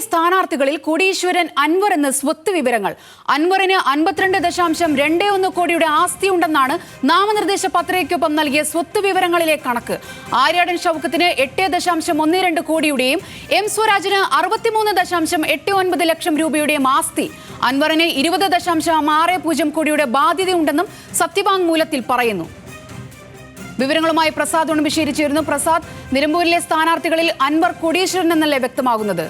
സ്ഥാനാർത്ഥികളിൽ കോടീശ്വരൻ അൻവർ എന്ന സ്വത്ത് വിവരങ്ങൾ. അൻവറിന് 52.21 കോടിയുടെ ആസ്തിയുണ്ടെന്നാണ് നാമനിർദ്ദേശ പത്രികയ്ക്കൊപ്പം നൽകിയ സ്വത്ത് വിവരങ്ങളിലെ കണക്ക്. ആര്യാടൻ ഷൗക്കത്തിന് 8.12 കോടിയുടെയും എം സ്വരാജിന് 63.89 ലക്ഷം രൂപയുടെയും ആസ്തി, അൻവറിന് 20.60 കോടിയുടെ ബാധ്യതയുണ്ടെന്നും സത്യവാങ്മൂലത്തിൽ പറയുന്നു. വിവരങ്ങളുമായി പ്രസാദ് ഉണബിശ്ശേരി ചേരുന്നു. പ്രസാദ്, നിലമ്പൂരിലെ സ്ഥാനാർത്ഥികളിൽ അൻവർ കോടീശ്വരൻ എന്നല്ലേ വ്യക്തമാകുന്നത്?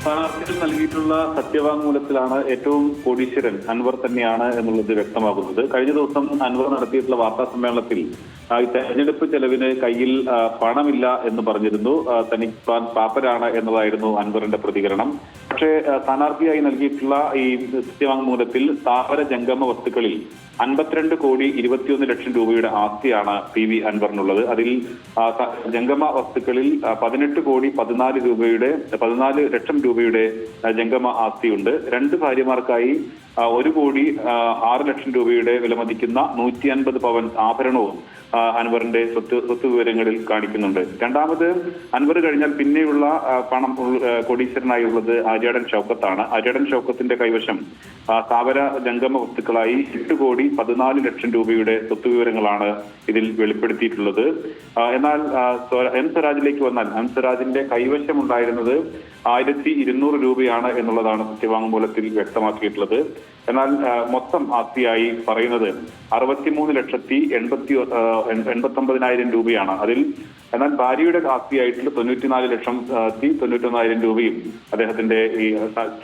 സ്ഥാനാർത്ഥികൾ നൽകിയിട്ടുള്ള സത്യവാങ്മൂലത്തിലാണ് ഏറ്റവും കോടീശ്വരൻ അൻവർ തന്നെയാണ് എന്നുള്ളത് വ്യക്തമാകുന്നത്. കഴിഞ്ഞ ദിവസം അൻവർ നടത്തിയിട്ടുള്ള വാർത്താ സമ്മേളനത്തിൽ തെരഞ്ഞെടുപ്പ് ചെലവിന് കയ്യിൽ പണമില്ല എന്ന് പറഞ്ഞിരുന്നു. തനിക്ക് പാപ്പരാണ് എന്നതായിരുന്നു അൻവറിന്റെ പ്രതികരണം. പക്ഷേ സ്ഥാനാർത്ഥിയായി നൽകിയിട്ടുള്ള ഈ സത്യവാങ്മൂലത്തിൽ സ്ഥാവര ജംഗമ വസ്തുക്കളിൽ 52.21 ലക്ഷം രൂപയുടെ ആസ്തിയാണ് PV അൻവറിനുള്ളത്. അതിൽ ജംഗമ വസ്തുക്കളിൽ 18.14 ലക്ഷം രൂപയുടെ ജംഗമ ആസ്തിയുണ്ട്. 2 ഭാര്യമാർക്കായി 1.06 ലക്ഷം രൂപയുടെ വിലമതിക്കുന്ന 150 പവൻ ആഭരണവും അൻവറിന്റെ സ്വത്ത് വിവരങ്ങളിൽ കാണിക്കുന്നുണ്ട്. രണ്ടാമത് അൻവർ കഴിഞ്ഞാൽ പിന്നെയുള്ള പണം കോടീശ്വരനായുള്ളത് ആര്യാടൻ ഷൗക്കത്താണ്. ആര്യാടൻ ഷൗക്കത്തിന്റെ കൈവശം സ്ഥാവര ജംഗമ വസ്തുക്കളായി 8.14 ലക്ഷം രൂപയുടെ സ്വത്ത് വിവരങ്ങളാണ് ഇതിൽ വെളിപ്പെടുത്തിയിട്ടുള്ളത്. എന്നാൽ എം സ്വരാജിലേക്ക് വന്നാൽ എം സ്വരാജിന്റെ കൈവശമുണ്ടായിരുന്നത് 1200 രൂപയാണ് എന്നുള്ളതാണ് സത്യവാങ്മൂലത്തിൽ വ്യക്തമാക്കിയിട്ടുള്ളത്. എന്നാൽ മൊത്തം ആസ്തിയായി പറയുന്നത് 63,89,000 രൂപയാണ്. എന്നാൽ ഭാര്യയുടെ ആസ്തിയായിട്ടുള്ള 94,91,000 രൂപയും അദ്ദേഹത്തിന്റെ ഈ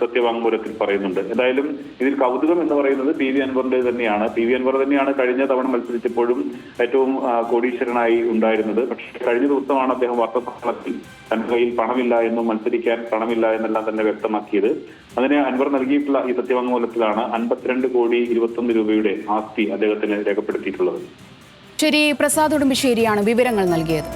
സത്യവാങ്മൂലത്തിൽ പറയുന്നുണ്ട്. എന്തായാലും ഇതിൽ കൗതുകം എന്ന് പറയുന്നത് PV അൻവറിന്റെ തന്നെയാണ്. PV അൻവർ തന്നെയാണ് കഴിഞ്ഞ തവണ മത്സരിച്ചപ്പോഴും ഏറ്റവും കോടീശ്വരനായി ഉണ്ടായിരുന്നത്. പക്ഷേ കഴിഞ്ഞ ദിവസമാണ് അദ്ദേഹം വാർത്താസമ്മേളനത്തിൽ തന്റെ കയ്യിൽ പണമില്ല എന്നും മത്സരിക്കാൻ പണമില്ല എന്നെല്ലാം തന്നെ വ്യക്തമാക്കിയത്. അതിന് അൻവർ നൽകിയിട്ടുള്ള ഈ സത്യവാങ്മൂലത്തിലാണ് 52.21 രൂപയുടെ ആസ്തി അദ്ദേഹത്തിന് രേഖപ്പെടുത്തിയിട്ടുള്ളത്. ശരി, പ്രസാദ് ഉടുമ്പശ്ശേരിയാണ് വിവരങ്ങൾ നൽകിയത്.